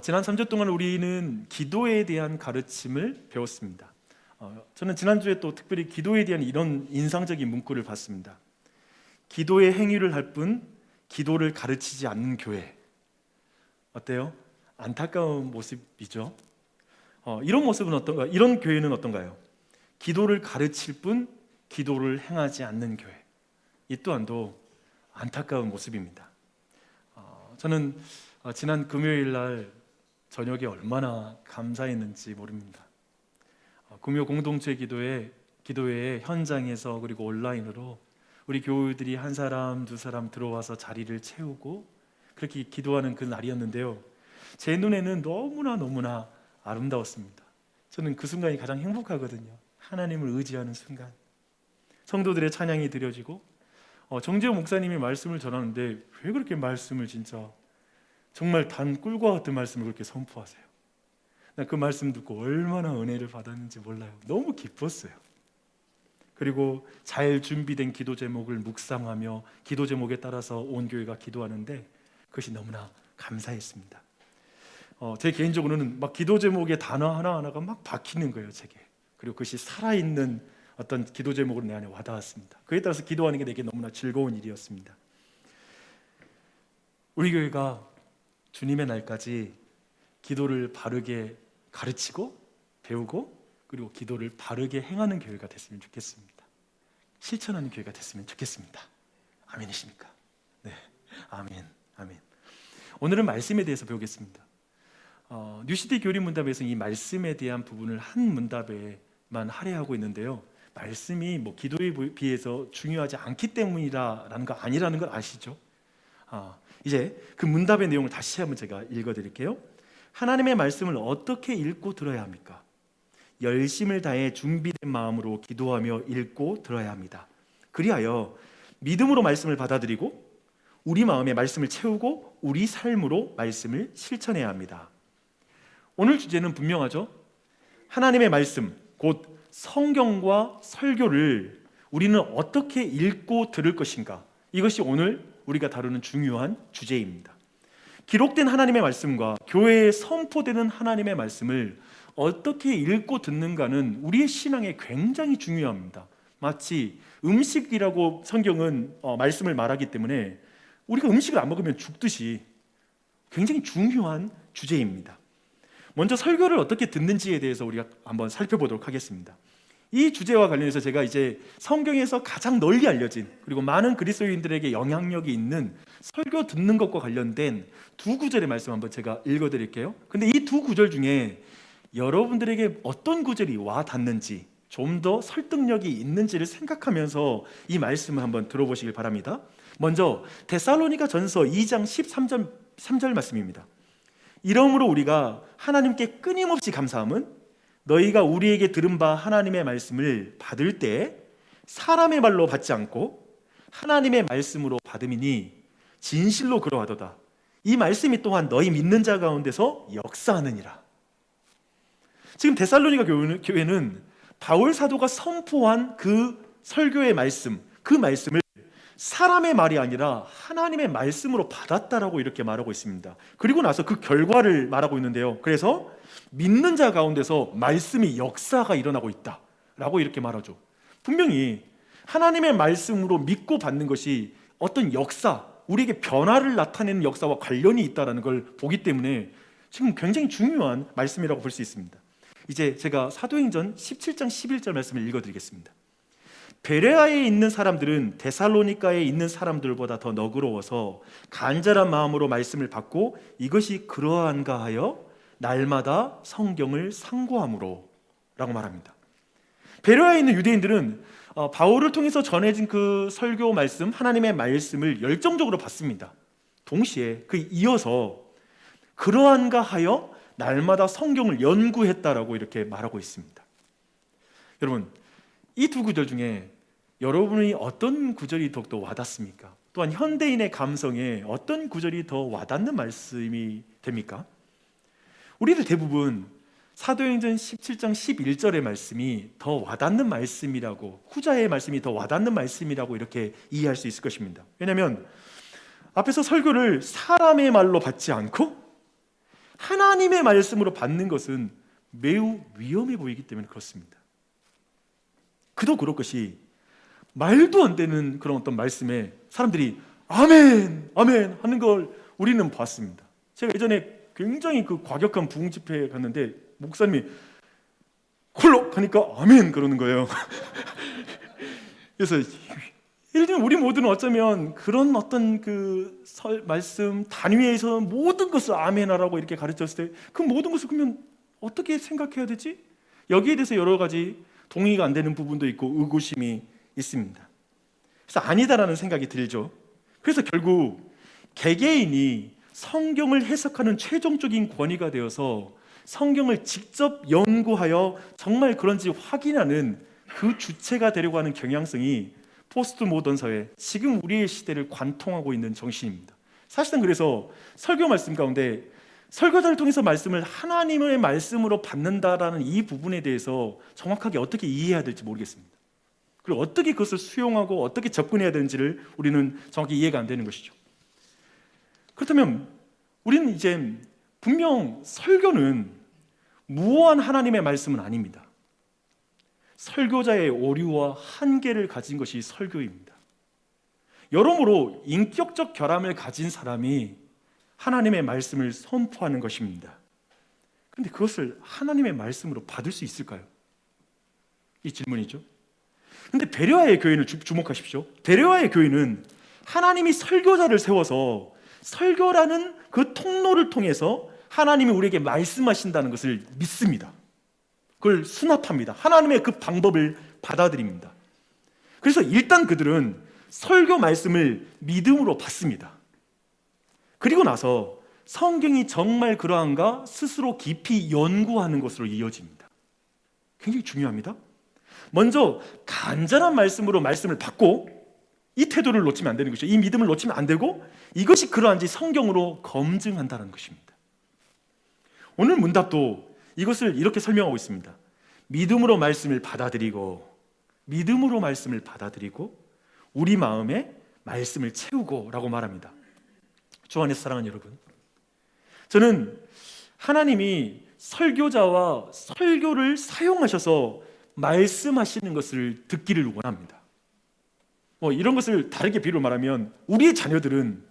지난 3주 동안 우리는 기도에 대한 가르침을 배웠습니다. 저는 지난주에 또 특별히 기도에 대한 이런 인상적인 문구를 봤습니다. 기도의 행위를 할 뿐 기도를 가르치지 않는 교회. 어때요? 안타까운 모습이죠. 이런 모습은 어떤가? 이런 교회는 어떤가요? 기도를 가르칠 뿐 기도를 행하지 않는 교회. 이 또한도 안타까운 모습입니다. 저는 지난 금요일 날 저녁에 얼마나 감사했는지 모릅니다. 금요 공동체 기도회 현장에서 그리고 온라인으로 우리 교우들이 한 사람 두 사람 들어와서 자리를 채우고 그렇게 기도하는 그 날이었는데요, 제 눈에는 너무나 아름다웠습니다. 저는 그 순간이 가장 행복하거든요. 하나님을 의지하는 순간, 성도들의 찬양이 드려지고 정재호 목사님이 말씀을 전하는데 왜 그렇게 말씀을 진짜 정말 단 꿀과 같은 말씀을 그렇게 선포하세요? 나 그 말씀 듣고 얼마나 은혜를 받았는지 몰라요. 너무 기뻤어요. 그리고 잘 준비된 기도 제목을 묵상하며 기도 제목에 따라서 온 교회가 기도하는데 그것이 너무나 감사했습니다. 제 개인적으로는 막 기도 제목의 단어 하나하나가 막 박히는 거예요, 제게. 그리고 그것이 살아있는 어떤 기도 제목으로 내 안에 와닿았습니다. 그에 따라서 기도하는 게 내게 너무나 즐거운 일이었습니다. 우리 교회가 주님의 날까지 기도를 바르게 가르치고 배우고 그리고 기도를 바르게 행하는 교회가 됐으면 좋겠습니다. 실천하는 교회가 됐으면 좋겠습니다. 아멘이십니까? 네, 아멘. 오늘은 말씀에 대해서 배우겠습니다. 뉴시티 교리 문답에서 이 말씀에 대한 부분을 한 문답에만 할애하고 있는데요, 말씀이 기도에 비해서 중요하지 않기 때문이라는 거 아니라는 걸 아시죠? 이제 그 문답의 내용을 다시 한번 제가 읽어드릴게요. 하나님의 말씀을 어떻게 읽고 들어야 합니까? 열심을 다해 준비된 마음으로 기도하며 읽고 들어야 합니다. 그리하여 믿음으로 말씀을 받아들이고 우리 마음에 말씀을 채우고 우리 삶으로 말씀을 실천해야 합니다. 오늘 주제는 분명하죠? 하나님의 말씀, 곧 성경과 설교를 우리는 어떻게 읽고 들을 것인가? 이것이 오늘 우리가 다루는 중요한 주제입니다. 기록된 하나님의 말씀과 교회에 선포되는 하나님의 말씀을 어떻게 읽고 듣는가는 우리의 신앙에 굉장히 중요합니다. 마치 음식이라고 성경은 말씀을 말하기 때문에 우리가 음식을 안 먹으면 죽듯이 굉장히 중요한 주제입니다. 먼저 설교를 어떻게 듣는지에 대해서 우리가 한번 살펴보도록 하겠습니다. 이 주제와 관련해서 제가 이제 성경에서 가장 널리 알려진 그리고 많은 그리스도인들에게 영향력이 있는 설교 듣는 것과 관련된 두 구절의 말씀 한번 제가 읽어드릴게요. 근데 이 두 구절 중에 여러분들에게 어떤 구절이 와 닿는지, 좀 더 설득력이 있는지를 생각하면서 이 말씀을 한번 들어보시길 바랍니다. 먼저 데살로니가 전서 2장 13절 말씀입니다. 이러므로 우리가 하나님께 끊임없이 감사함은 너희가 우리에게 들은 바 하나님의 말씀을 받을 때 사람의 말로 받지 않고 하나님의 말씀으로 받음이니 진실로 그러하도다. 이 말씀이 또한 너희 믿는 자 가운데서 역사하느니라. 지금 데살로니가 교회는 바울 사도가 선포한 그 설교의 말씀, 그 말씀을 사람의 말이 아니라 하나님의 말씀으로 받았다라고 이렇게 말하고 있습니다. 그리고 나서 그 결과를 말하고 있는데요, 그래서 믿는 자 가운데서 말씀이 역사가 일어나고 있다라고 이렇게 말하죠. 분명히 하나님의 말씀으로 믿고 받는 것이 어떤 역사, 우리에게 변화를 나타내는 역사와 관련이 있다는 걸 보기 때문에 지금 굉장히 중요한 말씀이라고 볼 수 있습니다. 이제 제가 사도행전 17장 11절 말씀을 읽어드리겠습니다. 베레아에 있는 사람들은 데살로니가에 있는 사람들보다 더 너그러워서 간절한 마음으로 말씀을 받고 이것이 그러한가 하여 날마다 성경을 상고함으로 라고 말합니다. 베레아에 있는 유대인들은 바울을 통해서 전해진 그 설교 말씀, 하나님의 말씀을 열정적으로 받습니다. 동시에 그 이어서 그러한가 하여 날마다 성경을 연구했다라고 이렇게 말하고 있습니다. 여러분, 이 두 구절 중에 여러분이 어떤 구절이 더욱더 와닿습니까? 또한 현대인의 감성에 어떤 구절이 더 와닿는 말씀이 됩니까? 우리들 대부분 사도행전 17장 11절의 말씀이 더 와닿는 말씀이라고, 후자의 말씀이 더 와닿는 말씀이라고 이렇게 이해할 수 있을 것입니다. 왜냐하면 앞에서 설교를 사람의 말로 받지 않고 하나님의 말씀으로 받는 것은 매우 위험해 보이기 때문에 그렇습니다. 그도 그럴 것이 말도 안 되는 그런 어떤 말씀에 사람들이 아멘, 아멘 하는 걸 우리는 봤습니다. 제가 예전에 굉장히 그 과격한 부흥 집회에 갔는데 목사님이 콜록 하니까 아멘 그러는 거예요. 그래서 예를 들면 우리 모두는 어쩌면 그런 어떤 그 말씀 단위에서 모든 것을 아멘하라고 이렇게 가르쳤을 때 그 모든 것을 그러면 어떻게 생각해야 되지? 여기에 대해서 여러 가지 동의가 안 되는 부분도 있고 의구심이 있습니다. 그래서 아니다라는 생각이 들죠. 그래서 결국 개개인이 성경을 해석하는 최종적인 권위가 되어서 성경을 직접 연구하여 정말 그런지 확인하는 그 주체가 되려고 하는 경향성이 포스트 모던 사회, 지금 우리의 시대를 관통하고 있는 정신입니다. 사실은 그래서 설교 말씀 가운데 설교자를 통해서 말씀을 하나님의 말씀으로 받는다라는 이 부분에 대해서 정확하게 어떻게 이해해야 될지 모르겠습니다. 그리고 어떻게 그것을 수용하고 어떻게 접근해야 되는지를 우리는 정확히 이해가 안 되는 것이죠. 그렇다면 우리는 이제 분명 설교는 무오한 하나님의 말씀은 아닙니다. 설교자의 오류와 한계를 가진 것이 설교입니다. 여러모로 인격적 결함을 가진 사람이 하나님의 말씀을 선포하는 것입니다. 그런데 그것을 하나님의 말씀으로 받을 수 있을까요? 이 질문이죠. 그런데 베레아의 교회는 주목하십시오. 베레아의 교회는 하나님이 설교자를 세워서 설교라는 그 통로를 통해서 하나님이 우리에게 말씀하신다는 것을 믿습니다. 그걸 수납합니다. 하나님의 그 방법을 받아들입니다. 그래서 일단 그들은 설교 말씀을 믿음으로 받습니다. 그리고 나서 성경이 정말 그러한가 스스로 깊이 연구하는 것으로 이어집니다. 굉장히 중요합니다. 먼저 간절한 말씀으로 말씀을 받고 이 태도를 놓치면 안 되는 것이죠. 이 믿음을 놓치면 안 되고 이것이 그러한지 성경으로 검증한다는 것입니다. 오늘 문답도 이것을 이렇게 설명하고 있습니다. 믿음으로 말씀을 받아들이고 믿음으로 말씀을 받아들이고 우리 마음에 말씀을 채우고 라고 말합니다. 주 안에서 사랑하는 여러분, 저는 하나님이 설교자와 설교를 사용하셔서 말씀하시는 것을 듣기를 원합니다. 이런 것을 다르게 비유를 말하면 우리의 자녀들은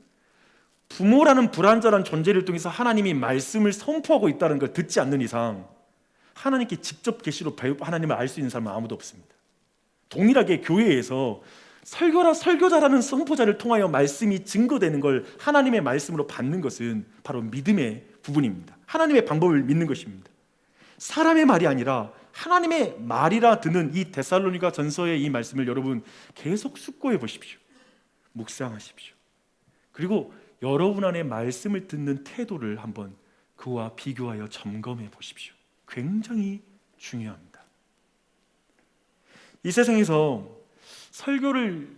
부모라는 불완전한 존재를 통해서 하나님이 말씀을 선포하고 있다는 걸 듣지 않는 이상 하나님께 직접 계시로 하나님을 알 수 있는 사람은 아무도 없습니다. 동일하게 교회에서 설교자라는 선포자를 통하여 말씀이 증거되는 걸 하나님의 말씀으로 받는 것은 바로 믿음의 부분입니다. 하나님의 방법을 믿는 것입니다. 사람의 말이 아니라 하나님의 말이라 듣는 이 데살로니가 전서의 이 말씀을 여러분 계속 숙고해 보십시오. 묵상하십시오. 그리고 여러분 안에 말씀을 듣는 태도를 한번 그와 비교하여 점검해 보십시오. 굉장히 중요합니다. 이 세상에서 설교를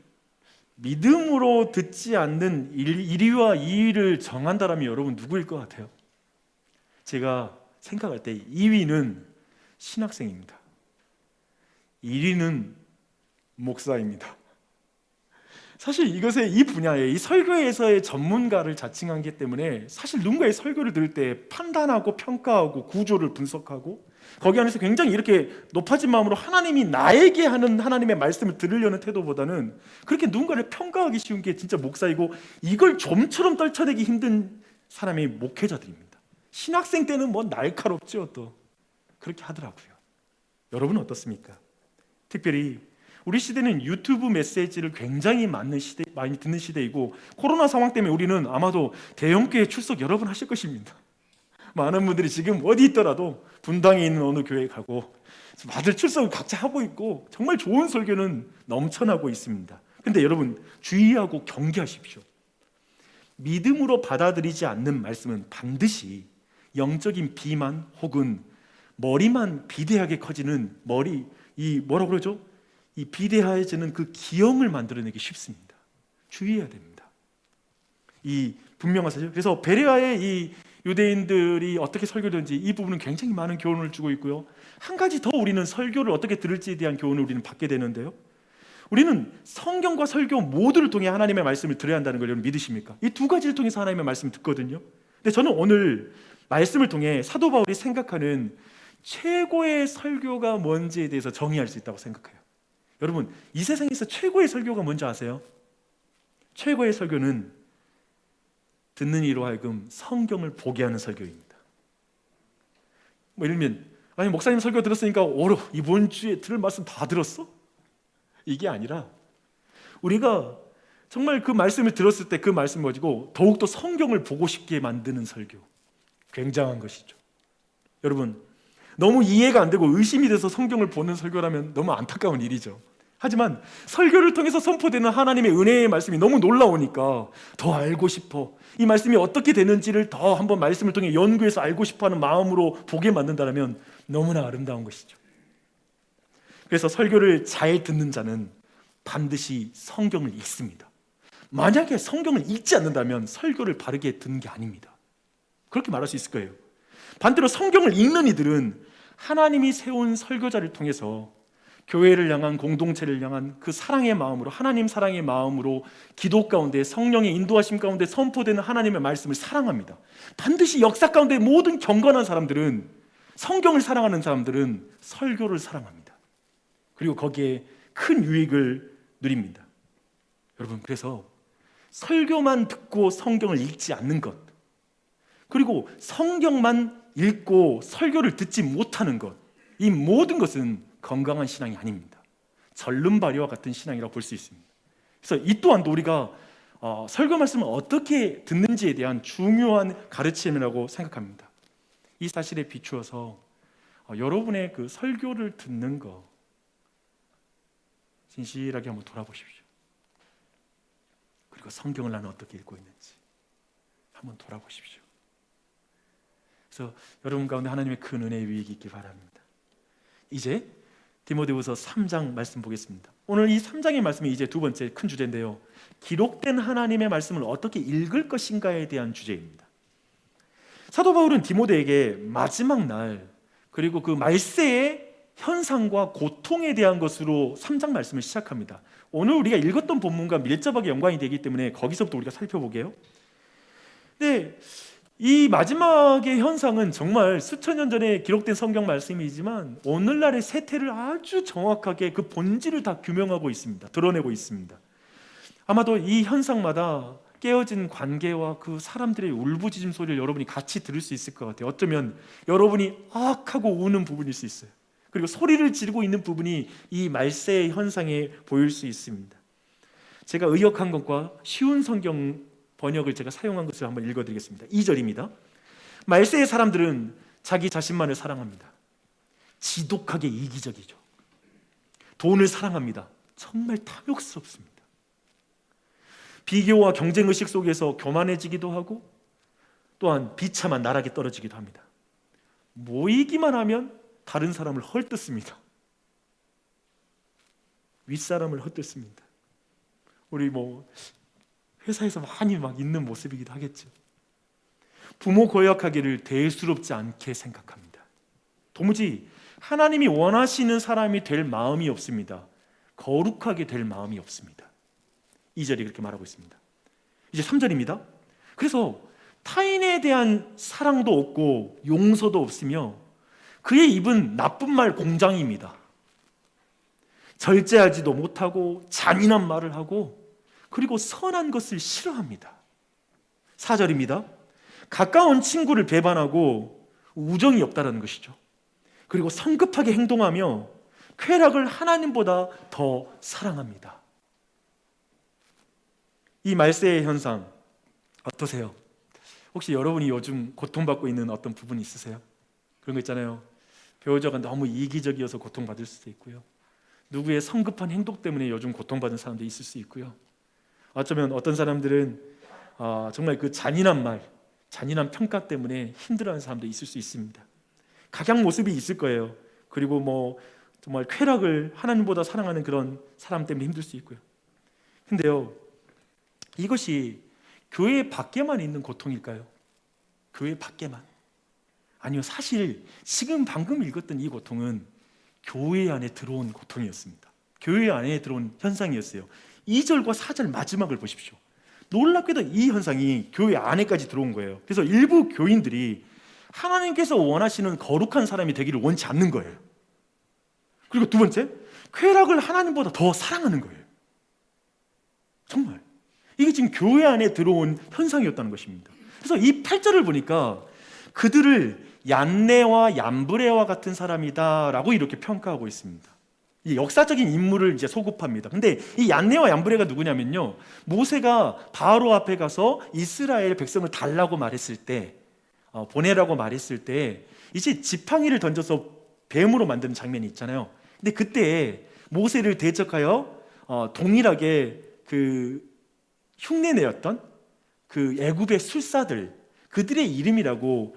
믿음으로 듣지 않는 1위와 2위를 정한다면 여러분 누구일 것 같아요? 제가 생각할 때 2위는 신학생입니다. 1위는 목사입니다. 사실 이 분야에 이 설교에서의 전문가를 자칭하기 때문에 사실 누군가의 설교를 들을 때 판단하고 평가하고 구조를 분석하고 거기 안에서 굉장히 이렇게 높아진 마음으로 하나님이 나에게 하는 하나님의 말씀을 들으려는 태도보다는 그렇게 누군가를 평가하기 쉬운 게 진짜 목사이고 이걸 좀처럼 떨쳐내기 힘든 사람이 목회자들입니다. 신학생 때는 날카롭죠. 또 그렇게 하더라고요. 여러분은 어떻습니까? 특별히 우리 시대는 유튜브 메시지를 굉장히 많이 듣는 시대이고 코로나 상황 때문에 우리는 아마도 대형교회 출석 여러 번 하실 것입니다. 많은 분들이 지금 어디 있더라도 분당에 있는 어느 교회에 가고 다들 출석을 각자 하고 있고 정말 좋은 설교는 넘쳐나고 있습니다. 그런데 여러분 주의하고 경계하십시오. 믿음으로 받아들이지 않는 말씀은 반드시 영적인 비만 혹은 머리만 비대하게 커지는 뭐라고 그러죠? 이 비대해지는 그 기형을 만들어내기 쉽습니다. 주의해야 됩니다. 이 분명한 사실. 그래서 베레아의 이 유대인들이 어떻게 설교되는지 이 부분은 굉장히 많은 교훈을 주고 있고요. 한 가지 더 우리는 설교를 어떻게 들을지에 대한 교훈을 우리는 받게 되는데요. 우리는 성경과 설교 모두를 통해 하나님의 말씀을 들어야 한다는 걸 여러분 믿으십니까? 이 두 가지를 통해서 하나님의 말씀을 듣거든요. 근데 저는 오늘 말씀을 통해 사도 바울이 생각하는 최고의 설교가 뭔지에 대해서 정의할 수 있다고 생각해요. 여러분, 이 세상에서 최고의 설교가 뭔지 아세요? 최고의 설교는 듣는 이로 하여금 성경을 보게 하는 설교입니다. 뭐 예를 들면, 아니 목사님 설교 들었으니까 이번 주에 들을 말씀 다 들었어? 이게 아니라 우리가 정말 그 말씀을 들었을 때 그 말씀을 가지고 더욱더 성경을 보고 싶게 만드는 설교, 굉장한 것이죠. 여러분, 너무 이해가 안 되고 의심이 돼서 성경을 보는 설교라면 너무 안타까운 일이죠. 하지만 설교를 통해서 선포되는 하나님의 은혜의 말씀이 너무 놀라우니까 더 알고 싶어, 이 말씀이 어떻게 되는지를 더 한번 말씀을 통해 연구해서 알고 싶어하는 마음으로 보게 만든다면 너무나 아름다운 것이죠. 그래서 설교를 잘 듣는 자는 반드시 성경을 읽습니다. 만약에 성경을 읽지 않는다면 설교를 바르게 듣는 게 아닙니다. 그렇게 말할 수 있을 거예요. 반대로 성경을 읽는 이들은 하나님이 세운 설교자를 통해서 교회를 향한, 공동체를 향한 그 사랑의 마음으로, 하나님 사랑의 마음으로 기도 가운데 성령의 인도하심 가운데 선포되는 하나님의 말씀을 사랑합니다. 반드시 역사 가운데 모든 경건한 사람들은, 성경을 사랑하는 사람들은 설교를 사랑합니다. 그리고 거기에 큰 유익을 누립니다. 여러분, 그래서 설교만 듣고 성경을 읽지 않는 것, 그리고 성경만 읽고 설교를 듣지 못하는 것, 이 모든 것은 건강한 신앙이 아닙니다. 절름발이와 같은 신앙이라고 볼 수 있습니다. 그래서 이 또한도 우리가 설교 말씀을 어떻게 듣는지에 대한 중요한 가르침이라고 생각합니다. 이 사실에 비추어서 여러분의 그 설교를 듣는 거 진실하게 한번 돌아보십시오. 그리고 성경을 나는 어떻게 읽고 있는지 한번 돌아보십시오. 그래서 여러분 가운데 하나님의 큰 은혜의 유익이 있길 바랍니다. 이제 디모데후서 3장 말씀 보겠습니다. 오늘 이 3장의 말씀이 이제 두 번째 큰 주제인데요, 기록된 하나님의 말씀을 어떻게 읽을 것인가에 대한 주제입니다. 사도 바울은 디모데에게 마지막 날, 그리고 그 말세의 현상과 고통에 대한 것으로 3장 말씀을 시작합니다. 오늘 우리가 읽었던 본문과 밀접하게 연관이 되기 때문에 거기서부터 우리가 살펴보게요. 네, 이 마지막의 현상은 정말 수천 년 전에 기록된 성경 말씀이지만 오늘날의 세태를 아주 정확하게 그 본질을 다 규명하고 있습니다. 드러내고 있습니다. 아마도 이 현상마다 깨어진 관계와 그 사람들의 울부짖음 소리를 여러분이 같이 들을 수 있을 것 같아요. 어쩌면 여러분이 악 하고 우는 부분일 수 있어요. 그리고 소리를 지르고 있는 부분이 이 말세의 현상에 보일 수 있습니다. 제가 의역한 것과 쉬운 성경 번역을 제가 사용한 것을 한번 읽어드리겠습니다. 2절입니다. 말세의 사람들은 자기 자신만을 사랑합니다. 지독하게 이기적이죠. 돈을 사랑합니다. 정말 탐욕스럽습니다. 비교와 경쟁의식 속에서 교만해지기도 하고 또한 비참한 나락에 떨어지기도 합니다. 모이기만 하면 다른 사람을 헐뜯습니다. 윗사람을 헐뜯습니다. 우리 회사에서 많이 있는 모습이기도 하겠죠. 부모 고역하기를 대수롭지 않게 생각합니다. 도무지 하나님이 원하시는 사람이 될 마음이 없습니다. 거룩하게 될 마음이 없습니다. 2절이 그렇게 말하고 있습니다. 이제 3절입니다. 그래서 타인에 대한 사랑도 없고 용서도 없으며 그의 입은 나쁜 말 공장입니다. 절제하지도 못하고 잔인한 말을 하고 그리고 선한 것을 싫어합니다. 4절입니다. 가까운 친구를 배반하고 우정이 없다는 것이죠. 그리고 성급하게 행동하며 쾌락을 하나님보다 더 사랑합니다. 이 말세의 현상 어떠세요? 혹시 여러분이 요즘 고통받고 있는 어떤 부분이 있으세요? 그런 거 있잖아요. 배우자가 너무 이기적이어서 고통받을 수도 있고요. 누구의 성급한 행동 때문에 요즘 고통받는 사람도 있을 수 있고요. 어쩌면 어떤 사람들은 정말 그 잔인한 말, 잔인한 평가 때문에 힘들어하는 사람도 있을 수 있습니다. 각양 모습이 있을 거예요. 그리고 정말 쾌락을 하나님보다 사랑하는 그런 사람 때문에 힘들 수 있고요. 근데요, 이것이 교회 밖에만 있는 고통일까요? 교회 밖에만? 아니요, 사실 지금 방금 읽었던 이 고통은 교회 안에 들어온 고통이었습니다. 교회 안에 들어온 현상이었어요. 2절과 4절 마지막을 보십시오. 놀랍게도 이 현상이 교회 안에까지 들어온 거예요. 그래서 일부 교인들이 하나님께서 원하시는 거룩한 사람이 되기를 원치 않는 거예요. 그리고 두 번째, 쾌락을 하나님보다 더 사랑하는 거예요. 정말 이게 지금 교회 안에 들어온 현상이었다는 것입니다. 그래서 이 8절을 보니까 그들을 얀네와 얌브레와 같은 사람이다라고 이렇게 평가하고 있습니다. 이 역사적인 인물을 이제 소급합니다. 근데 이 얀네와 얌브레가 누구냐면요, 모세가 바로 앞에 가서 이스라엘 백성을 달라고 말했을 때, 보내라고 말했을 때 이제 지팡이를 던져서 뱀으로 만드는 장면이 있잖아요. 근데 그때 모세를 대적하여 동일하게 그 흉내내었던 그 애굽의 술사들, 그들의 이름이라고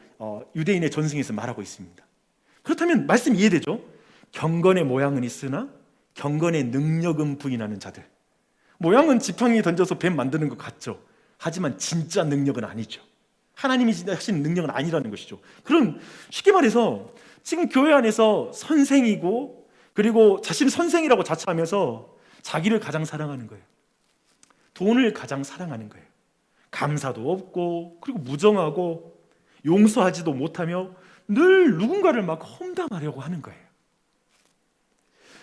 유대인의 전승에서 말하고 있습니다. 그렇다면 말씀 이해되죠? 경건의 모양은 있으나 경건의 능력은 부인하는 자들. 모양은 지팡이 던져서 뱀 만드는 것 같죠. 하지만 진짜 능력은 아니죠. 하나님이 하시는 능력은 아니라는 것이죠. 그럼 쉽게 말해서 지금 교회 안에서 선생이고, 그리고 자신을 선생이라고 자처하면서 자기를 가장 사랑하는 거예요. 돈을 가장 사랑하는 거예요. 감사도 없고, 그리고 무정하고, 용서하지도 못하며 늘 누군가를 막 험담하려고 하는 거예요.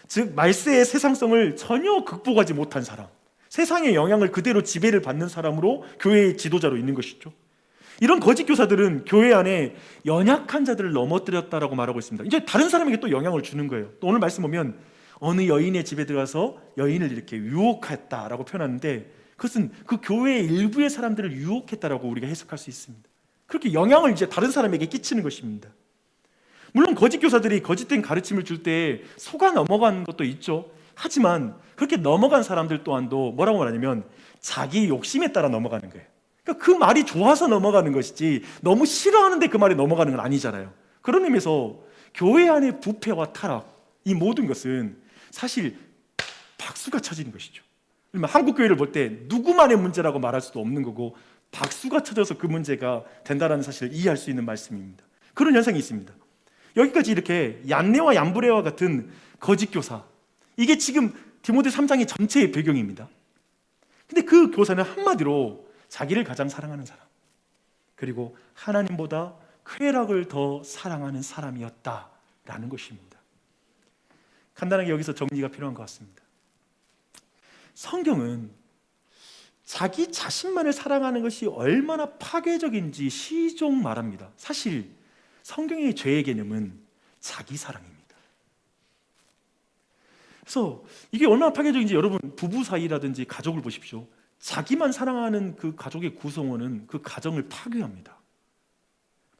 즉 말세의 세상성을 전혀 극복하지 못한 사람, 세상의 영향을 그대로 지배를 받는 사람으로 교회의 지도자로 있는 것이죠. 이런 거짓 교사들은 교회 안에 연약한 자들을 넘어뜨렸다라고 말하고 있습니다. 이제 다른 사람에게 또 영향을 주는 거예요. 또 오늘 말씀 보면 어느 여인의 집에 들어가서 여인을 이렇게 유혹했다라고 표현하는데, 그것은 그 교회의 일부의 사람들을 유혹했다라고 우리가 해석할 수 있습니다. 그렇게 영향을 이제 다른 사람에게 끼치는 것입니다. 물론 거짓 교사들이 거짓된 가르침을 줄 때 속아 넘어간 것도 있죠. 하지만 그렇게 넘어간 사람들 또한도 뭐라고 말하냐면 자기 욕심에 따라 넘어가는 거예요. 그러니까 그 말이 좋아서 넘어가는 것이지 너무 싫어하는데 그 말이 넘어가는 건 아니잖아요. 그런 의미에서 교회 안의 부패와 타락, 이 모든 것은 사실 박수가 쳐지는 것이죠. 그러면 한국 교회를 볼 때 누구만의 문제라고 말할 수도 없는 거고, 박수가 쳐져서 그 문제가 된다는 사실을 이해할 수 있는 말씀입니다. 그런 현상이 있습니다. 여기까지 이렇게 얀네와 얌브레와 같은 거짓 교사, 이게 지금 디모데 3장의 전체의 배경입니다. 근데 그 교사는 한마디로 자기를 가장 사랑하는 사람, 그리고 하나님보다 쾌락을 더 사랑하는 사람이었다라는 것입니다. 간단하게 여기서 정리가 필요한 것 같습니다. 성경은 자기 자신만을 사랑하는 것이 얼마나 파괴적인지 시종 말합니다. 사실 성경의 죄의 개념은 자기 사랑입니다. 그래서 이게 얼마나 파괴적인지 여러분 부부 사이라든지 가족을 보십시오. 자기만 사랑하는 그 가족의 구성원은 그 가정을 파괴합니다.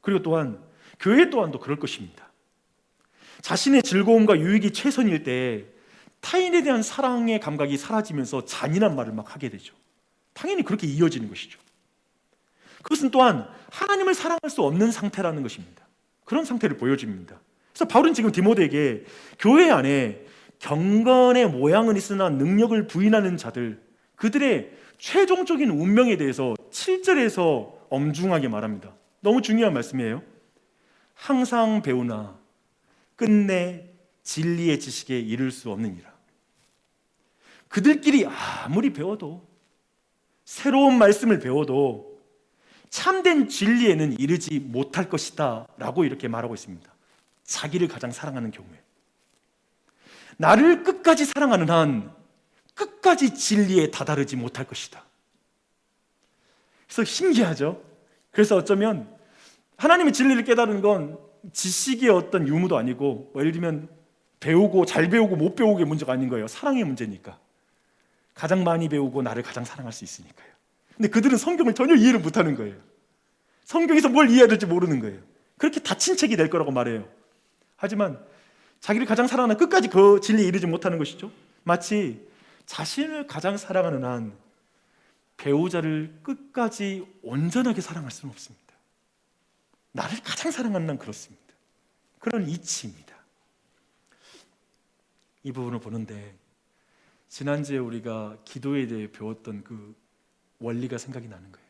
그리고 또한 교회 또한도 그럴 것입니다. 자신의 즐거움과 유익이 최선일 때 타인에 대한 사랑의 감각이 사라지면서 잔인한 말을 막 하게 되죠. 당연히 그렇게 이어지는 것이죠. 그것은 또한 하나님을 사랑할 수 없는 상태라는 것입니다. 그런 상태를 보여줍니다. 그래서 바울은 지금 디모데에게 교회 안에 경건의 모양은 있으나 능력을 부인하는 자들, 그들의 최종적인 운명에 대해서 7절에서 엄중하게 말합니다. 너무 중요한 말씀이에요. 항상 배우나 끝내 진리의 지식에 이를 수 없느니라. 그들끼리 아무리 배워도, 새로운 말씀을 배워도 참된 진리에는 이르지 못할 것이다 라고 이렇게 말하고 있습니다. 자기를 가장 사랑하는 경우에, 나를 끝까지 사랑하는 한 끝까지 진리에 다다르지 못할 것이다. 그래서 신기하죠. 그래서 어쩌면 하나님의 진리를 깨달은 건 지식의 어떤 유무도 아니고, 예를 들면 배우고 잘 배우고 못 배우고의 문제가 아닌 거예요. 사랑의 문제니까. 가장 많이 배우고 나를 가장 사랑할 수 있으니까요. 근데 그들은 성경을 전혀 이해를 못하는 거예요. 성경에서 뭘 이해해야 될지 모르는 거예요. 그렇게 다친 책이 될 거라고 말해요. 하지만 자기를 가장 사랑하는 끝까지 그 진리에 이르지 못하는 것이죠. 마치 자신을 가장 사랑하는 한 배우자를 끝까지 온전하게 사랑할 수는 없습니다. 나를 가장 사랑하는 한 그렇습니다. 그런 이치입니다. 이 부분을 보는데 지난주에 우리가 기도에 대해 배웠던 그 원리가 생각이 나는 거예요.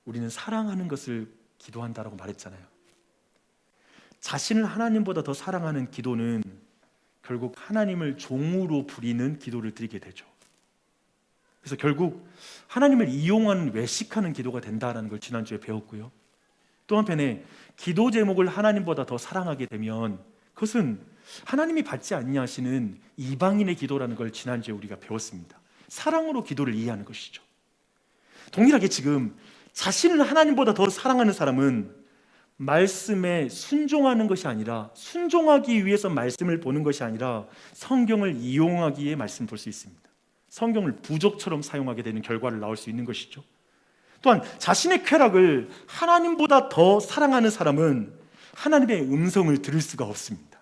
우리는 사랑하는 것을 기도한다라고 말했잖아요. 자신을 하나님보다 더 사랑하는 기도는 결국 하나님을 종으로 부리는 기도를 드리게 되죠. 그래서 결국 하나님을 이용하는, 외식하는 기도가 된다는 걸 지난주에 배웠고요. 또 한편에 기도 제목을 하나님보다 더 사랑하게 되면 그것은 하나님이 받지 아니하시는 이방인의 기도라는 걸 지난주에 우리가 배웠습니다. 사랑으로 기도를 이해하는 것이죠. 동일하게 지금 자신을 하나님보다 더 사랑하는 사람은 말씀에 순종하는 것이 아니라, 순종하기 위해서 말씀을 보는 것이 아니라 성경을 이용하기 위해 말씀을 볼 수 있습니다. 성경을 부적처럼 사용하게 되는 결과를 나올 수 있는 것이죠. 또한 자신의 쾌락을 하나님보다 더 사랑하는 사람은 하나님의 음성을 들을 수가 없습니다.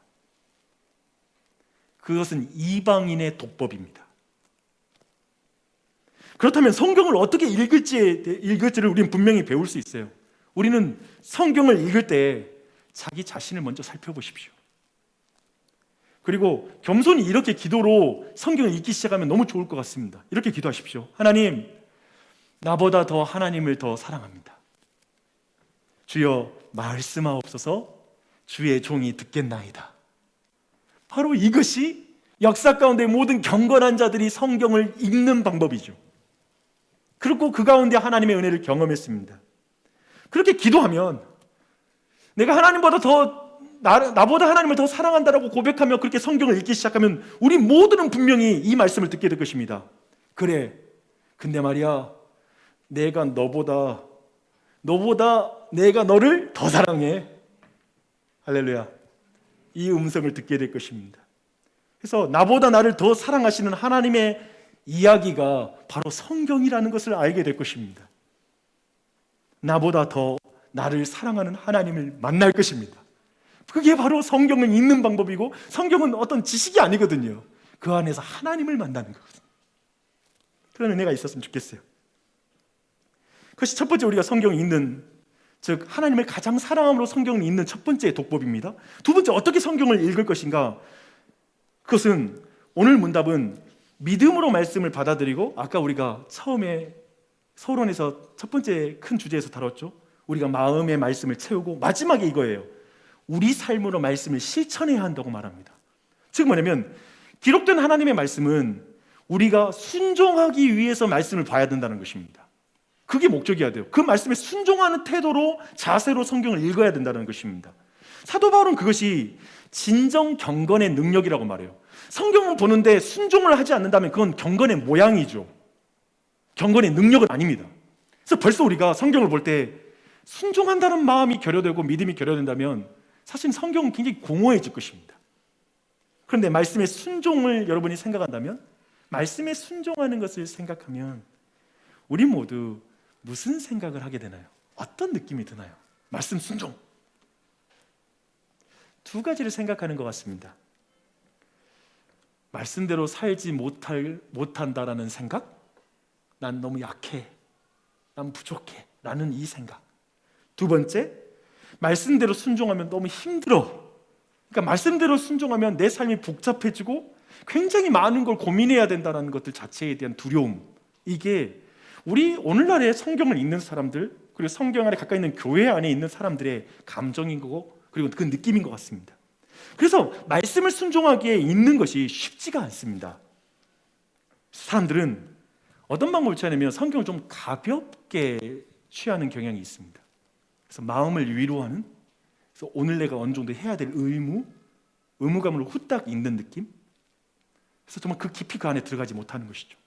그것은 이방인의 독법입니다. 그렇다면 성경을 어떻게 읽을지를 우리는 분명히 배울 수 있어요. 우리는 성경을 읽을 때 자기 자신을 먼저 살펴보십시오. 그리고 겸손히 이렇게 기도로 성경을 읽기 시작하면 너무 좋을 것 같습니다. 이렇게 기도하십시오. 하나님, 나보다 더 하나님을 더 사랑합니다. 주여 말씀하옵소서. 주의 종이 듣겠나이다. 바로 이것이 역사 가운데 모든 경건한 자들이 성경을 읽는 방법이죠. 그리고 그 가운데 하나님의 은혜를 경험했습니다. 그렇게 기도하면 내가 하나님보다 나보다 하나님을 더 사랑한다라고 고백하며 그렇게 성경을 읽기 시작하면 우리 모두는 분명히 이 말씀을 듣게 될 것입니다. 그래, 근데 말이야, 내가 너보다 내가 너를 더 사랑해. 할렐루야. 이 음성을 듣게 될 것입니다. 그래서 나보다 나를 더 사랑하시는 하나님의 이야기가 바로 성경이라는 것을 알게 될 것입니다. 나보다 더 나를 사랑하는 하나님을 만날 것입니다. 그게 바로 성경을 읽는 방법이고, 성경은 어떤 지식이 아니거든요. 그 안에서 하나님을 만나는 거거든요. 그런 은혜가 있었으면 좋겠어요. 그것이 첫 번째 우리가 성경을 읽는, 즉 하나님을 가장 사랑함으로 성경을 읽는 첫 번째 독법입니다. 두 번째, 어떻게 성경을 읽을 것인가? 그것은 오늘 문답은 믿음으로 말씀을 받아들이고, 아까 우리가 처음에 서론에서 첫 번째 큰 주제에서 다뤘죠. 우리가 마음의 말씀을 채우고, 마지막에 이거예요. 우리 삶으로 말씀을 실천해야 한다고 말합니다. 즉 뭐냐면 기록된 하나님의 말씀은 우리가 순종하기 위해서 말씀을 봐야 된다는 것입니다. 그게 목적이어야 돼요. 그 말씀에 순종하는 태도로, 자세로 성경을 읽어야 된다는 것입니다. 사도 바울은 그것이 진정 경건의 능력이라고 말해요. 성경을 보는데 순종을 하지 않는다면 그건 경건의 모양이죠. 경건의 능력은 아닙니다. 그래서 벌써 우리가 성경을 볼 때 순종한다는 마음이 결여되고 믿음이 결여된다면 사실 성경은 굉장히 공허해질 것입니다. 그런데 말씀의 순종을 여러분이 생각한다면, 말씀에 순종하는 것을 생각하면 우리 모두 무슨 생각을 하게 되나요? 어떤 느낌이 드나요? 말씀 순종. 두 가지를 생각하는 것 같습니다. 말씀대로 살지 못한다라는 생각? 난 너무 약해, 난 부족해 라는 이 생각. 두 번째, 말씀대로 순종하면 너무 힘들어. 그러니까 말씀대로 순종하면 내 삶이 복잡해지고 굉장히 많은 걸 고민해야 된다는 것들 자체에 대한 두려움. 이게 우리 오늘날의 성경을 읽는 사람들, 그리고 성경 안에 가까이 있는 교회 안에 있는 사람들의 감정인 거고, 그리고 그 느낌인 것 같습니다. 그래서 말씀을 순종하기에 읽는 것이 쉽지가 않습니다. 사람들은 어떤 방법을 취하냐면 성경을 좀 가볍게 취하는 경향이 있습니다. 그래서 마음을 위로하는, 그래서 오늘 내가 어느 정도 해야 될 의무감으로 후딱 읽는 느낌. 그래서 정말 그 깊이 그 안에 들어가지 못하는 것이죠.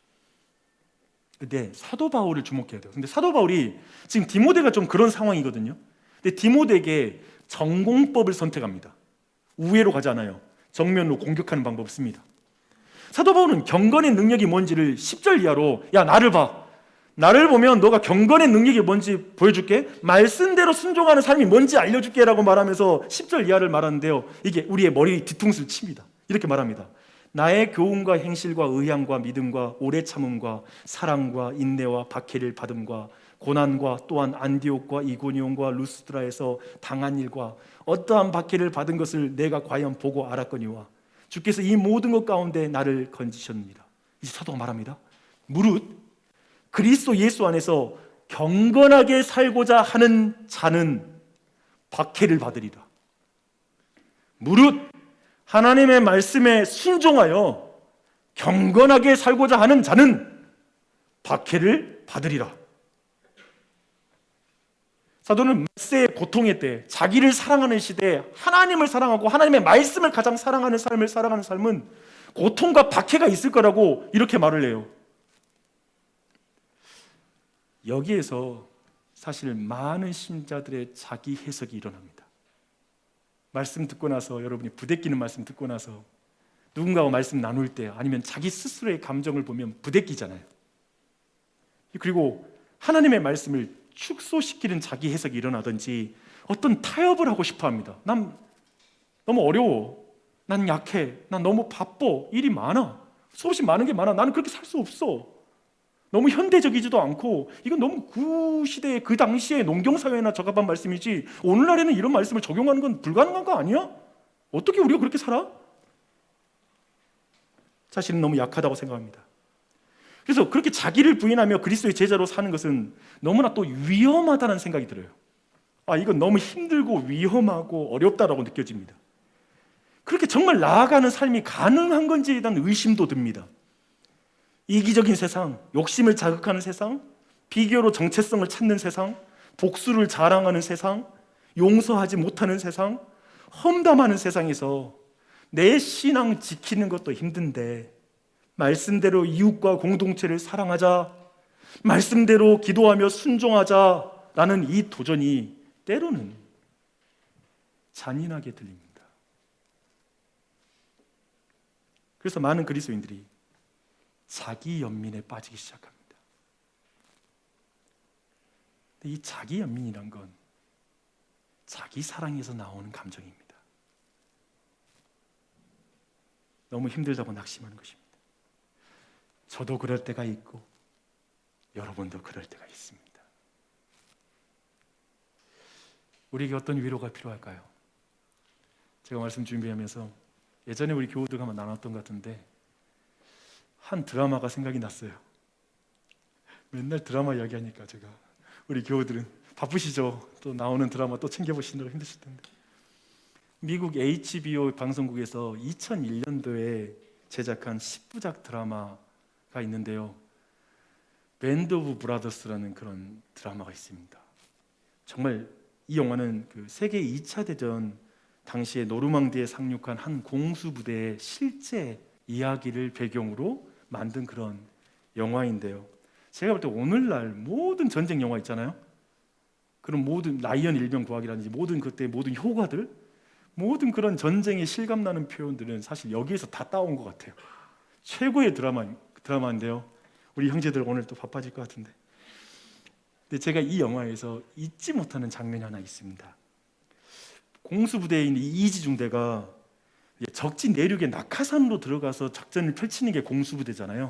근데 사도 바울을 주목해야 돼요. 근데 사도 바울이 지금 디모데가 좀 그런 상황이거든요. 근데 디모데에게 전공법을 선택합니다. 우회로 가지 않아요. 정면으로 공격하는 방법을 씁니다. 사도 바울은 경건의 능력이 뭔지를 10절 이하로, 야 나를 봐, 나를 보면 너가 경건의 능력이 뭔지 보여줄게, 말씀대로 순종하는 삶이 뭔지 알려줄게 라고 말하면서 10절 이하를 말하는데요, 이게 우리의 머리 뒤통수를 칩니다. 이렇게 말합니다. 나의 교훈과 행실과 의향과 믿음과 오래 참음과 사랑과 인내와 박해를 받음과 고난과 또한 안디옥과 이고니온과 루스드라에서 당한 일과 어떠한 박해를 받은 것을 내가 과연 보고 알았거니와 주께서 이 모든 것 가운데 나를 건지셨느니라. 이제 사도가 말합니다. 무릇 그리스도 예수 안에서 경건하게 살고자 하는 자는 박해를 받으리라. 무릇 하나님의 말씀에 순종하여 경건하게 살고자 하는 자는 박해를 받으리라. 사도는 말세의 고통의 때, 자기를 사랑하는 시대에 하나님을 사랑하고 하나님의 말씀을 가장 사랑하는 삶을 살아가는 삶은 고통과 박해가 있을 거라고 이렇게 말을 해요. 여기에서 사실 많은 신자들의 자기 해석이 일어납니다. 말씀 듣고 나서, 여러분이 부대끼는 말씀 듣고 나서 누군가와 말씀 나눌 때, 아니면 자기 스스로의 감정을 보면 부대끼잖아요. 그리고 하나님의 말씀을 축소시키는 자기 해석이 일어나든지 어떤 타협을 하고 싶어 합니다. 난 너무 어려워, 난 약해, 난 너무 바빠, 일이 많아, 수없이 많은 게 많아, 나는 그렇게 살 수 없어. 너무 현대적이지도 않고, 이건 너무 그 시대에, 그 당시에 농경사회나 적합한 말씀이지 오늘날에는 이런 말씀을 적용하는 건 불가능한 거 아니야? 어떻게 우리가 그렇게 살아? 자신은 너무 약하다고 생각합니다. 그래서 그렇게 자기를 부인하며 그리스도의 제자로 사는 것은 너무나 또 위험하다는 생각이 들어요. 이건 너무 힘들고 위험하고 어렵다라고 느껴집니다. 그렇게 정말 나아가는 삶이 가능한 건지에 대한 의심도 듭니다. 이기적인 세상, 욕심을 자극하는 세상, 비교로 정체성을 찾는 세상, 복수를 자랑하는 세상, 용서하지 못하는 세상, 험담하는 세상에서 내 신앙 지키는 것도 힘든데 말씀대로 이웃과 공동체를 사랑하자, 말씀대로 기도하며 순종하자라는 이 도전이 때로는 잔인하게 들립니다. 그래서 많은 그리스도인들이 자기 연민에 빠지기 시작합니다. 근데 이 자기 연민이란 건 자기 사랑에서 나오는 감정입니다. 너무 힘들다고 낙심하는 것입니다. 저도 그럴 때가 있고 여러분도 그럴 때가 있습니다. 우리에게 어떤 위로가 필요할까요? 제가 말씀 준비하면서 예전에 우리 교우들과 한번 나눴던 것 같은데 한 드라마가 생각이 났어요. 맨날 드라마 이야기하니까 제가, 우리 교우들은 바쁘시죠? 또 나오는 드라마 또 챙겨보시느라 힘드실 텐데, 미국 HBO 방송국에서 2001년도에 제작한 10부작 드라마가 있는데요, 밴드 오브 브라더스라는 그런 드라마가 있습니다. 정말 이 영화는 그 세계 2차 대전 당시에 노르망디에 상륙한 한 공수부대의 실제 이야기를 배경으로 만든 그런 영화인데요, 제가 볼 때 오늘날 모든 전쟁 영화 있잖아요, 그런 모든 라이언 일병구하기라든지 모든 그때 모든 효과들, 모든 그런 전쟁에 실감나는 표현들은 사실 여기에서 다 따온 것 같아요. 최고의 드라마인데요, 우리 형제들 오늘 또 바빠질 것 같은데, 근데 제가 이 영화에서 잊지 못하는 장면이 하나 있습니다. 공수부대에 있는 이지중대가 적지 내륙의 낙하산으로 들어가서 작전을 펼치는 게 공수부대잖아요.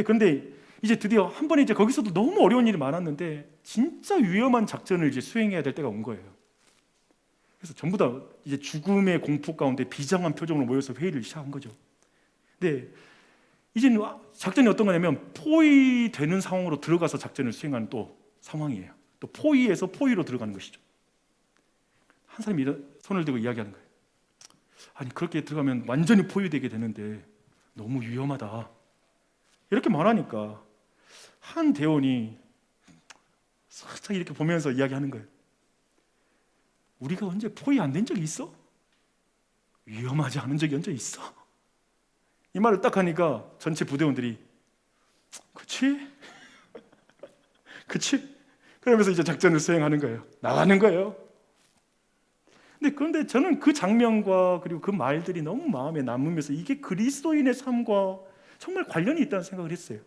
그런데 이제 드디어 한 번에 이제 거기서도 너무 어려운 일이 많았는데 진짜 위험한 작전을 이제 수행해야 될 때가 온 거예요. 그래서 전부 다 이제 죽음의 공포 가운데 비장한 표정으로 모여서 회의를 시작한 거죠. 근데 이제는 작전이 어떤 거냐면 포위되는 상황으로 들어가서 작전을 수행하는 또 상황이에요. 또 포위에서 포위로 들어가는 것이죠. 한 사람이 손을 들고 이야기하는 거예요. 아니, 그렇게 들어가면 완전히 포위되게 되는데 너무 위험하다, 이렇게 말하니까 한 대원이 살짝 이렇게 보면서 이야기하는 거예요. 우리가 언제 포위 안 된 적이 있어? 위험하지 않은 적이 언제 있어? 이 말을 딱 하니까 전체 부대원들이 그치? 그치? 그러면서 이제 작전을 수행하는 거예요. 나가는 거예요. 그런데 저는 그 장면과 그리고 그 말들이 너무 마음에 남으면서 이게 그리스도인의 삶과 정말 관련이 있다는 생각을 했어요.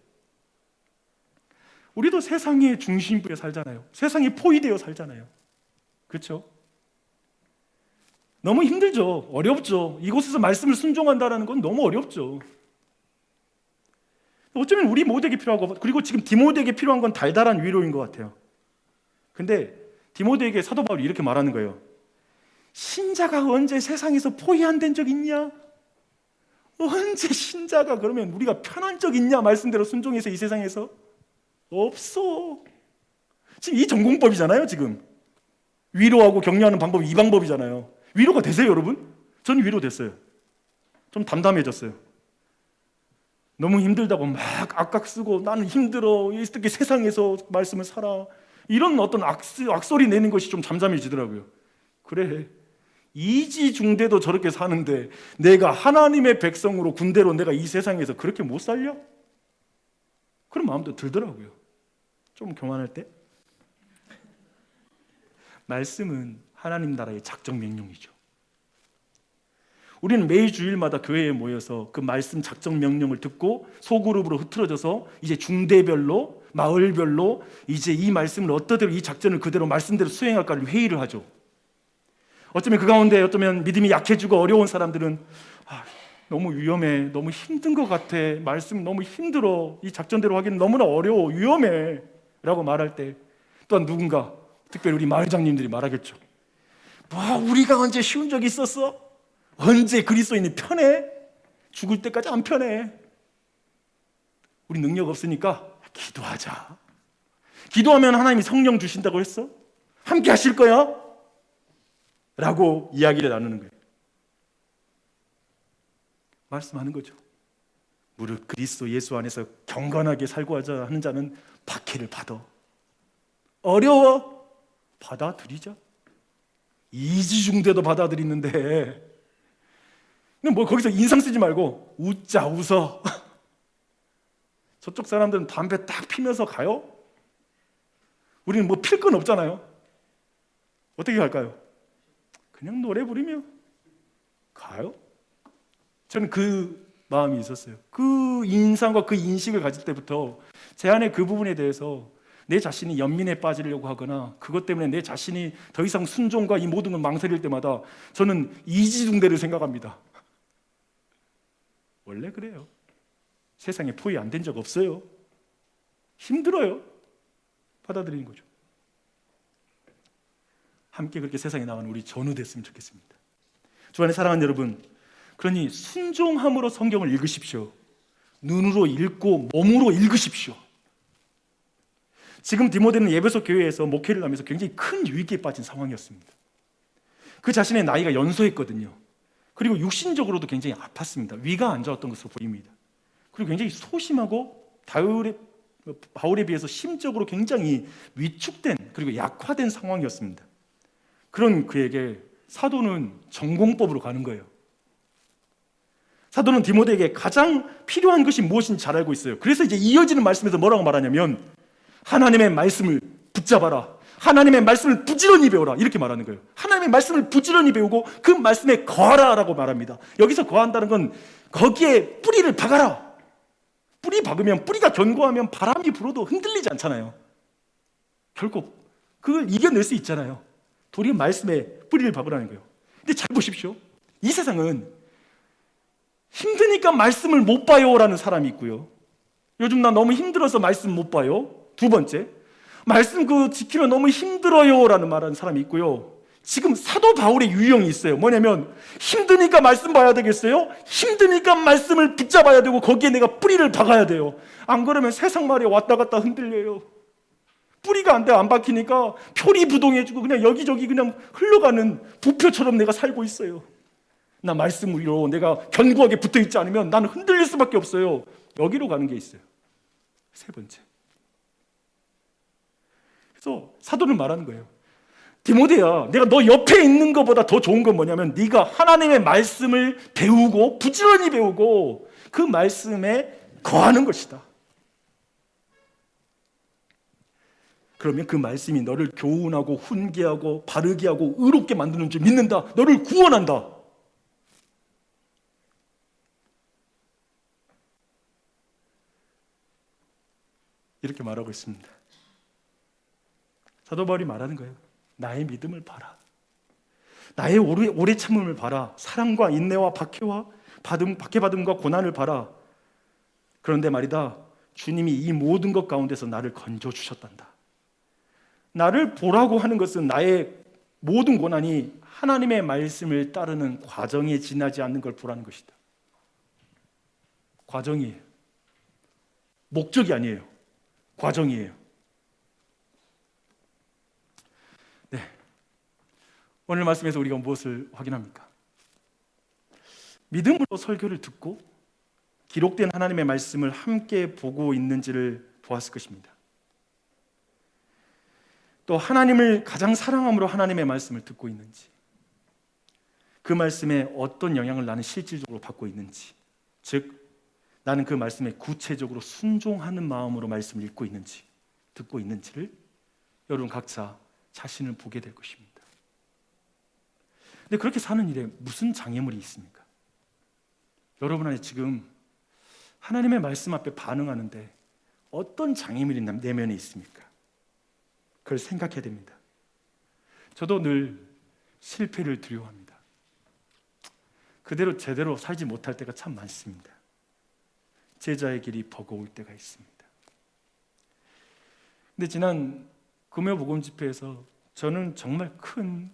우리도 세상의 중심부에 살잖아요. 세상에 포위되어 살잖아요. 그렇죠? 너무 힘들죠. 어렵죠. 이곳에서 말씀을 순종한다는 건 너무 어렵죠. 어쩌면 우리 모두에게 필요하고, 그리고 지금 디모데에게 필요한 건 달달한 위로인 것 같아요. 근데 디모데에게 사도 바울이 이렇게 말하는 거예요. 신자가 언제 세상에서 포위 안 된 적 있냐? 언제 신자가 그러면 우리가 편한 적 있냐? 말씀대로 순종해서 이 세상에서? 없어. 지금 이 전공법이잖아요. 지금 위로하고 격려하는 방법이 이 방법이잖아요. 위로가 되세요, 여러분? 전 위로됐어요. 좀 담담해졌어요. 너무 힘들다고 막 악각 쓰고 나는 힘들어, 어떻게 세상에서 말씀을 살아, 이런 어떤 악소리 내는 것이 좀 잠잠해지더라고요. 그래, 이지중대도 저렇게 사는데 내가 하나님의 백성으로 군대로 내가 이 세상에서 그렇게 못 살려? 그런 마음도 들더라고요. 좀 교만할 때. 말씀은 하나님 나라의 작정 명령이죠. 우리는 매일 주일마다 교회에 모여서 그 말씀 작정 명령을 듣고 소그룹으로 흐트러져서 이제 중대별로, 마을별로 이제 이 말씀을 어떠대로, 이 작전을 그대로 말씀대로 수행할까를 회의를 하죠. 어쩌면 그 가운데 어쩌면 믿음이 약해지고 어려운 사람들은 너무 위험해, 너무 힘든 것 같아, 말씀 너무 힘들어, 이 작전대로 하기는 너무나 어려워, 위험해 라고 말할 때 또한 누군가, 특별히 우리 마을장님들이 말하겠죠. 우리가 언제 쉬운 적이 있었어? 언제 그리스도인이 편해? 죽을 때까지 안 편해. 우리 능력 없으니까 기도하자. 기도하면 하나님이 성령 주신다고 했어? 함께 하실 거야? 라고 이야기를 나누는 거예요. 말씀하는 거죠. 무릇 그리스도 예수 안에서 경건하게 살고 하자 하는 자는 박해를 받아. 어려워? 받아들이자. 이지중대도 받아들이는데 뭐 거기서 인상 쓰지 말고 웃자, 웃어. 저쪽 사람들은 담배 딱 피면서 가요? 우리는 뭐 필 건 없잖아요. 어떻게 갈까요? 그냥 노래 부르며 가요? 저는 그 마음이 있었어요. 그 인상과 그 인식을 가질 때부터 제 안에 그 부분에 대해서 내 자신이 연민에 빠지려고 하거나 그것 때문에 내 자신이 더 이상 순종과 이 모든 걸 망설일 때마다 저는 이지중대를 생각합니다. 원래 그래요. 세상에 포위 안 된 적 없어요. 힘들어요. 받아들이는 거죠. 함께 그렇게 세상에 나가는 우리 전우 됐으면 좋겠습니다. 주 안에 사랑하는 여러분, 그러니 순종함으로 성경을 읽으십시오. 눈으로 읽고 몸으로 읽으십시오. 지금 디모데는 에베소 교회에서 목회를 하면서 굉장히 큰 위기에 빠진 상황이었습니다. 그 자신의 나이가 연소했거든요. 그리고 육신적으로도 굉장히 아팠습니다. 위가 안 좋았던 것으로 보입니다. 그리고 굉장히 소심하고 바울에 비해서 심적으로 굉장히 위축된 그리고 약화된 상황이었습니다. 그런 그에게 사도는 전공법으로 가는 거예요. 사도는 디모데에게 가장 필요한 것이 무엇인지 잘 알고 있어요. 그래서 이제 이어지는 말씀에서 뭐라고 말하냐면 하나님의 말씀을 붙잡아라. 하나님의 말씀을 부지런히 배워라. 이렇게 말하는 거예요. 하나님의 말씀을 부지런히 배우고 그 말씀에 거하라라고 말합니다. 여기서 거한다는 건 거기에 뿌리를 박아라. 뿌리 박으면, 뿌리가 견고하면 바람이 불어도 흔들리지 않잖아요. 결국 그걸 이겨낼 수 있잖아요. 도리어 말씀에 뿌리를 박으라는 거예요. 근데 잘 보십시오. 이 세상은 힘드니까 말씀을 못 봐요라는 사람이 있고요. 요즘 나 너무 힘들어서 말씀 못 봐요. 두 번째, 말씀 지키면 너무 힘들어요라는 말하는 사람이 있고요. 지금 사도 바울의 유형이 있어요. 뭐냐면 힘드니까 말씀 봐야 되겠어요? 힘드니까 말씀을 붙잡아야 되고 거기에 내가 뿌리를 박아야 돼요. 안 그러면 세상 말에 왔다 갔다 흔들려요. 뿌리가 안 박히니까 표리부동해지고 그냥 여기저기 그냥 흘러가는 부표처럼 내가 살고 있어요. 나 말씀 위로 내가 견고하게 붙어있지 않으면 나는 흔들릴 수밖에 없어요. 여기로 가는 게 있어요. 세 번째, 그래서 사도는 말하는 거예요. 디모데야, 내가 너 옆에 있는 것보다 더 좋은 건 뭐냐면 네가 하나님의 말씀을 배우고 부지런히 배우고 그 말씀에 거하는 것이다. 그러면 그 말씀이 너를 교훈하고 훈계하고 바르게 하고 의롭게 만드는 줄 믿는다. 너를 구원한다. 이렇게 말하고 있습니다. 사도 바울이 말하는 거예요. 나의 믿음을 봐라. 나의 오래 참음을 봐라. 사랑과 인내와 박해받음과 고난을 봐라. 그런데 말이다, 주님이 이 모든 것 가운데서 나를 건져주셨단다. 나를 보라고 하는 것은 나의 모든 고난이 하나님의 말씀을 따르는 과정에 지나지 않는 걸 보라는 것이다. 과정이에요. 목적이 아니에요. 과정이에요. 네. 오늘 말씀에서 우리가 무엇을 확인합니까? 믿음으로 설교를 듣고 기록된 하나님의 말씀을 함께 보고 있는지를 보았을 것입니다. 또 하나님을 가장 사랑함으로 하나님의 말씀을 듣고 있는지, 그 말씀에 어떤 영향을 나는 실질적으로 받고 있는지, 즉 나는 그 말씀에 구체적으로 순종하는 마음으로 말씀을 읽고 있는지, 듣고 있는지를 여러분 각자 자신을 보게 될 것입니다. 근데 그렇게 사는 일에 무슨 장애물이 있습니까? 여러분 안에 지금 하나님의 말씀 앞에 반응하는데 어떤 장애물이 내면에 있습니까? 그걸 생각해야 됩니다. 저도 늘 실패를 두려워합니다. 그대로 제대로 살지 못할 때가 참 많습니다. 제자의 길이 버거울 때가 있습니다. 근데 지난 금요 복음 집회에서 저는 정말 큰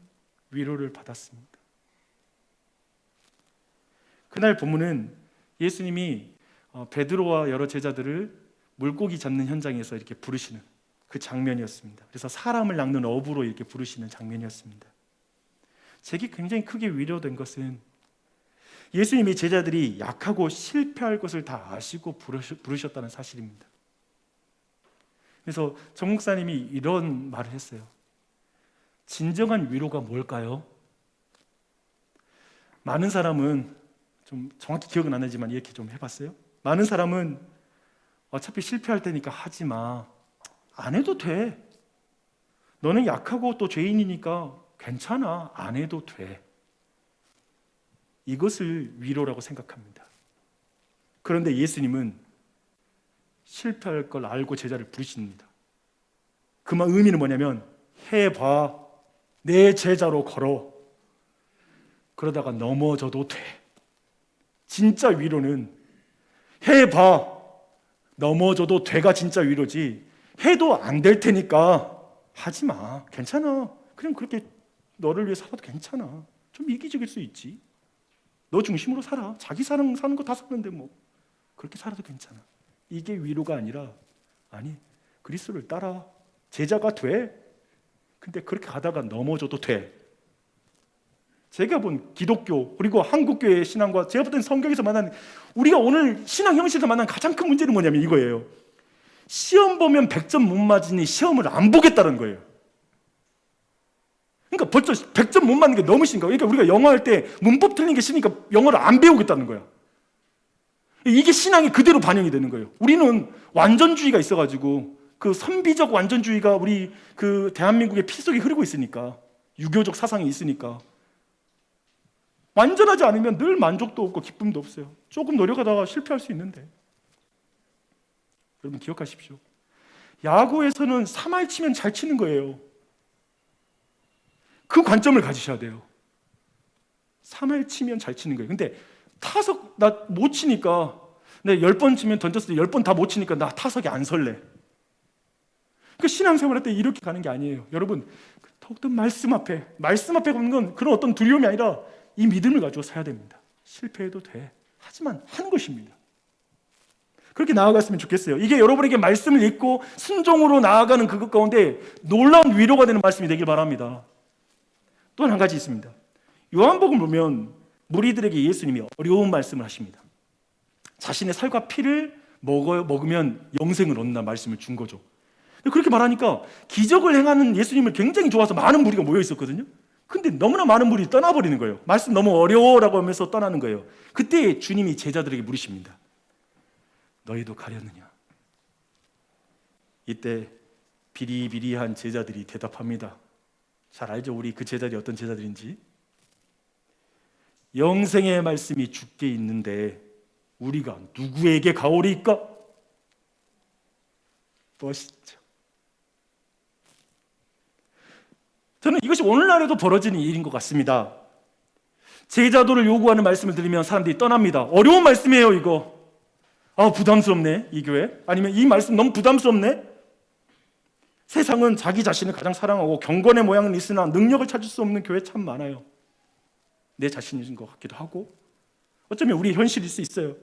위로를 받았습니다. 그날 본문은 예수님이 베드로와 여러 제자들을 물고기 잡는 현장에서 이렇게 부르시는 그 장면이었습니다. 그래서 사람을 낚는 어부로 이렇게 부르시는 장면이었습니다. 제게 굉장히 크게 위로된 것은 예수님이 제자들이 약하고 실패할 것을 다 아시고 부르셨다는 사실입니다. 그래서 정 목사님이 이런 말을 했어요. 진정한 위로가 뭘까요? 많은 사람은, 좀 정확히 기억은 안 나지만 이렇게 좀 해봤어요. 많은 사람은 어차피 실패할 테니까 하지 마, 안 해도 돼, 너는 약하고 또 죄인이니까 괜찮아, 안 해도 돼, 이것을 위로라고 생각합니다. 그런데 예수님은 실패할 걸 알고 제자를 부르십니다. 그 의미는 뭐냐면, 해봐, 내 제자로 걸어, 그러다가 넘어져도 돼. 진짜 위로는 해봐, 넘어져도 돼가 진짜 위로지, 해도 안 될 테니까 하지 마, 괜찮아, 그냥 그렇게 너를 위해 살아도 괜찮아, 좀 이기적일 수 있지, 너 중심으로 살아, 자기 사는 거 다 사는데 뭐 그렇게 살아도 괜찮아. 이게 위로가 아니라, 아니 그리스도를 따라 제자가 돼, 근데 그렇게 가다가 넘어져도 돼. 제가 본 기독교 그리고 한국교회의 신앙과 제가 본 성경에서 만난, 우리가 오늘 신앙 형식에서 만난 가장 큰 문제는 뭐냐면 이거예요. 시험 보면 100점 못 맞으니 시험을 안 보겠다는 거예요. 그러니까 벌써 100점 못 맞는 게 너무 심한 거예요. 그러니까 우리가 영어 할 때 문법 틀린 게 싫으니까 영어를 안 배우겠다는 거야. 이게 신앙이 그대로 반영이 되는 거예요. 우리는 완전주의가 있어가지고, 그 선비적 완전주의가 우리 그 대한민국의 피 속에 흐르고 있으니까, 유교적 사상이 있으니까 완전하지 않으면 늘 만족도 없고 기쁨도 없어요. 조금 노력하다가 실패할 수 있는데. 여러분 기억하십시오. 야구에서는 3할 치면 잘 치는 거예요. 그 관점을 가지셔야 돼요. 3할 치면 잘 치는 거예요. 근데 타석 나 못 치니까, 내 10번 치면 던졌을 때 10번 다 못 치니까 나 타석에 안 설레. 그 신앙생활 할 때 이렇게 가는 게 아니에요. 여러분 더욱더 말씀 앞에 가는 건 그런 어떤 두려움이 아니라 이 믿음을 가지고 사야 됩니다. 실패해도 돼, 하지만 하는 것입니다. 그렇게 나아갔으면 좋겠어요. 이게 여러분에게 말씀을 읽고 순종으로 나아가는 그것 가운데 놀라운 위로가 되는 말씀이 되길 바랍니다. 또 한 가지 있습니다. 요한복음 보면 무리들에게 예수님이 어려운 말씀을 하십니다. 자신의 살과 피를 먹으면 영생을 얻는다 말씀을 준 거죠. 그렇게 말하니까 기적을 행하는 예수님을 굉장히 좋아서 많은 무리가 모여 있었거든요. 근데 너무나 많은 무리가 떠나버리는 거예요. 말씀 너무 어려워라고 하면서 떠나는 거예요. 그때 주님이 제자들에게 물으십니다. 너희도 가렸느냐? 이때 비리비리한 제자들이 대답합니다. 잘 알죠? 우리 그 제자들이 어떤 제자들인지. 영생의 말씀이 주께 있는데 우리가 누구에게 가오리까? 멋있죠. 저는 이것이 오늘날에도 벌어지는 일인 것 같습니다. 제자도를 요구하는 말씀을 들으면 사람들이 떠납니다. 어려운 말씀이에요 이거. 부담스럽네 이 교회. 아니면 이 말씀 너무 부담스럽네. 세상은 자기 자신을 가장 사랑하고 경건의 모양은 있으나 능력을 찾을 수 없는 교회 참 많아요. 내 자신인 것 같기도 하고, 어쩌면 우리의 현실일 수 있어요.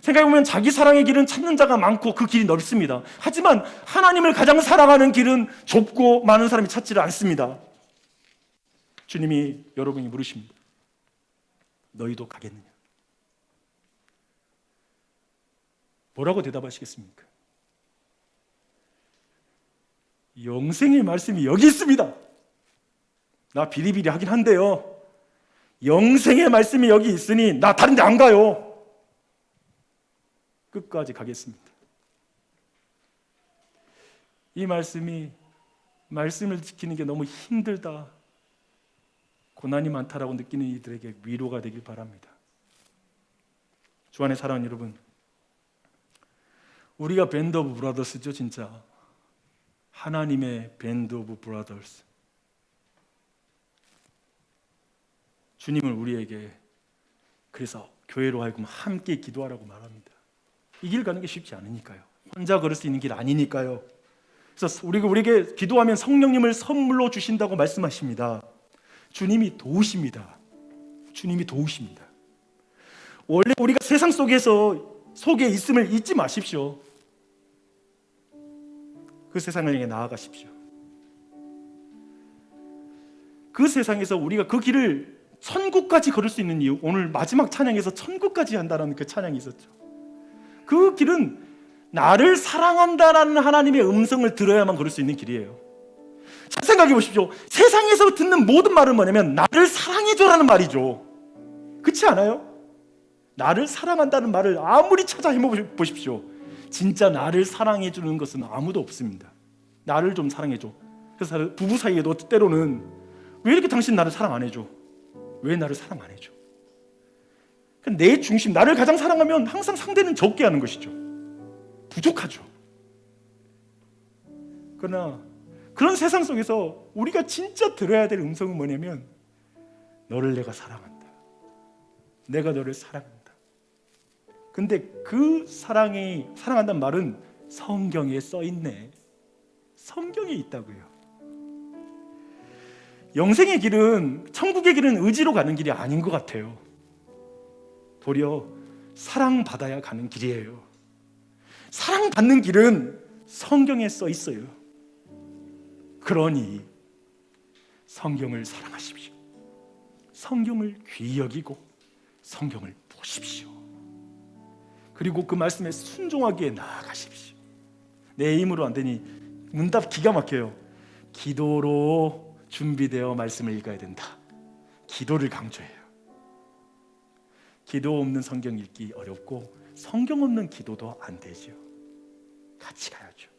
생각해보면 자기 사랑의 길은 찾는 자가 많고 그 길이 넓습니다. 하지만 하나님을 가장 사랑하는 길은 좁고 많은 사람이 찾지를 않습니다. 주님이 여러분이 물으십니다. 너희도 가겠느냐? 뭐라고 대답하시겠습니까? 영생의 말씀이 여기 있습니다. 나 비리비리 하긴 한데요, 영생의 말씀이 여기 있으니 나 다른 데 안 가요. 끝까지 가겠습니다. 이 말씀을 지키는 게 너무 힘들다, 고난이 많다라고 느끼는 이들에게 위로가 되길 바랍니다. 주 안에 사랑하는 여러분, 우리가 밴드 오브 브라더스죠. 진짜 하나님의 밴드 오브 브라더스. 주님은 우리에게 그래서 교회로 하여금 함께 기도하라고 말합니다. 이 길 가는 게 쉽지 않으니까요. 혼자 걸을 수 있는 길 아니니까요. 그래서 우리에게 기도하면 성령님을 선물로 주신다고 말씀하십니다. 주님이 도우십니다. 주님이 도우십니다. 원래 우리가 세상 속에 있음을 잊지 마십시오. 그 세상을 향해 나아가십시오. 그 세상에서 우리가 그 길을 천국까지 걸을 수 있는 이유, 오늘 마지막 찬양에서 천국까지 한다는 그 찬양이 있었죠. 그 길은 나를 사랑한다라는 하나님의 음성을 들어야만 걸을 수 있는 길이에요. 잘 생각해 보십시오. 세상에서 듣는 모든 말은 뭐냐면 나를 사랑해줘라는 말이죠. 그렇지 않아요? 나를 사랑한다는 말을 아무리 찾아 헤매보십시오. 진짜 나를 사랑해주는 것은 아무도 없습니다. 나를 좀 사랑해줘. 그래서 부부 사이에도 때로는 왜 이렇게 당신 나를 사랑 안 해줘? 왜 나를 사랑 안 해줘? 내 중심, 나를 가장 사랑하면 항상 상대는 적게 하는 것이죠. 부족하죠. 그러나 그런 세상 속에서 우리가 진짜 들어야 될 음성은 뭐냐면 너를 내가 사랑한다. 내가 너를 사랑한다. 근데 그 사랑한다는 말은 성경에 써 있네. 성경에 있다고요. 영생의 길은, 천국의 길은 의지로 가는 길이 아닌 것 같아요. 도리어 사랑받아야 가는 길이에요. 사랑받는 길은 성경에 써 있어요. 그러니 성경을 사랑하십시오. 성경을 귀히 여기고 성경을 보십시오. 그리고 그 말씀에 순종하기에 나아가십시오. 내 힘으로 안 되니 문답 기가 막혀요. 기도로 준비되어 말씀을 읽어야 된다. 기도를 강조해요. 기도 없는 성경 읽기 어렵고 성경 없는 기도도 안 되죠. 같이 가야죠.